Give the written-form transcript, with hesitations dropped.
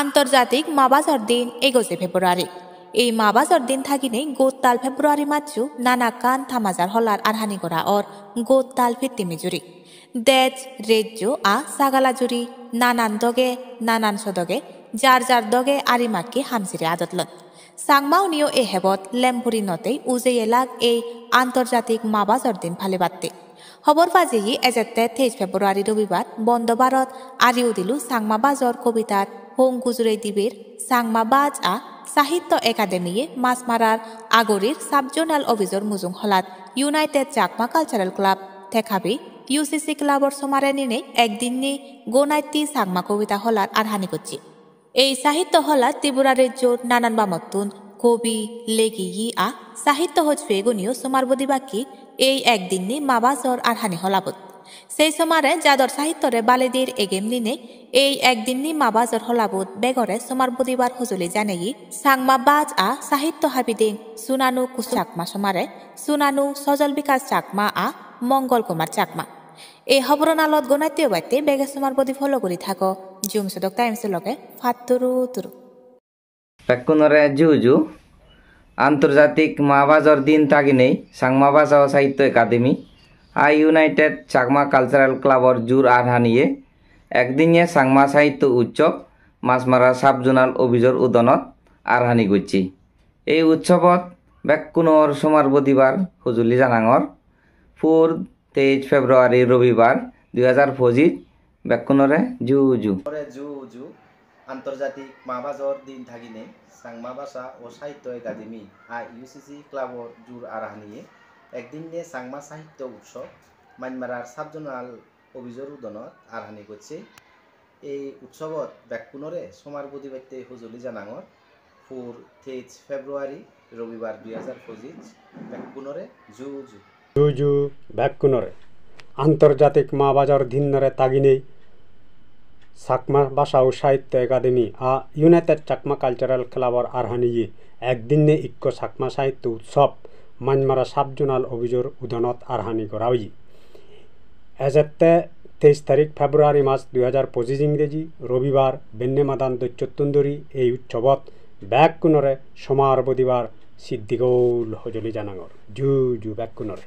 আন্তর্জাতিক মা বাজার দিন 21 ফেব্রুয়ারি। এই মা বাজার দিন থাকিনে গোত্তাল ফেব্রুয়ারি মাছু নানা কান থামাজার হলার আরহানি করা ওর গোত্তাল ফিত্তিমি জুরি দেজ রেজ্জো সাগালা জুরি নানান দগে নানান সদগে যার যার দগে আরিমাক্কি হামসিরে আদতলন সাংমাউনিও এ হেবত লেম্পুরি নতেই উজে এলাগ এই আন্তর্জাতিক মা বাজার দিন ফালে বাত্তে খবর বাজেই এজেতে 23 ফেব্রুয়ারি রবিবার বন্ধ ভারত আরিও দিলু সাংমা বাজর কবিতার হোং গুজুরে দিবের সাংমা বাজ সাহিত্য একাডেমিয়ে মাছ মারার আগরির সাবজোনাল অভিযোগ মুজুং হলাত ইউনাইটেড চাকমা কালচারাল ক্লাব থেখাবি ইউসিসি ক্লাবর সমারে নিনে একদিন নি গোনাইতি সাংমা কবিতা হলার আরহানি করছি এই সাহিত্য হলাত ত্রিপুরারের জোর নানান বামত্তুন কবি লেগি সাহিত্য হজ ফেগুনিও সোমারবদি বাকি এই একদিন নি মাবাজর আরহানি হলাবত সেই সমারে যাদর সাহিত্যরে বালেদির এগেম নিনে এই একদিন নি মাবাজর হলাবত বেগরে সোমার বুদিবার হজুলি জানেই সাংমা বাজ সাহিত্য হাবিদিং সুনানু কুচাকমা সমারে সুনানু সজল বিকাশ চাকমা মঙ্গল কুমার চাকমা এই হবরনালত গনাইতেও বাইতে বেগে সোমার বদি ফলো করি থাকো জুম সদক টাইমসের লগে ফাতুরু তুরু পেকুনরে জুজু আন্তর্জাতিক মা বাজার দিন তাগিনেই সাংমা বাজা সাহিত্য একাডেমি ইউনাইটেড চাকমা কালচারাল ক্লাবর জুর আরহানিয়ে একদিনে সাংমা সাহিত্য উৎসব মাছমারা সাবজোনাল অভিযোগ উদনত আরহানি করছি এই উৎসবত বেকুনর সোমার বদিবার হুজুলি জানাঙর 23 ফেব্রুয়ারি রবিবার 2025 বেকুনরে জুজু আন্তর্জাতিক মা বাজার দিন থাকিনে সাংমা ভাষা ও সাহিত্য একাডেমি ইউসিসি ক্লাবর জুর আরহানিয়ে একদিন নিয়ে সাংমা সাহিত্য উৎসব মানমারার সাবজোনাল অভিযোগ উদনত আরহানি করছে এই উৎসবত ব্যাকুনরে সোমার বুদিবাইতে হুজুলি জানাঙর 23 ফেব্রুয়ারি রবিবার 2025 ব্যাকুনরে জুজু জুজু ব্যাকুনরে আন্তর্জাতিক মা বাজার দিনরে তাগিনেই চাকমা ভাষা ও সাহিত্য একাডেমি ইউনাইটেড চাকমা কালচারাল ক্লাবর আরহানিয়ে একদিনে ইক্য চাকমা সাহিত্য উৎসব মানমারা সাবজোনাল অভিযোগ উদনত আরহানি করা হই এজেতে 23 তারিখ ফেব্রুয়ারি মাস 2025 ইংরেজি রবিবার বেন্নেমাদান দৈত্যতুন্দরী এই উৎসবত ব্যাকুনরে সমার বদিবার সিদ্ধিগৌল হজলি জানাঙর জু ব্যাকুনরে।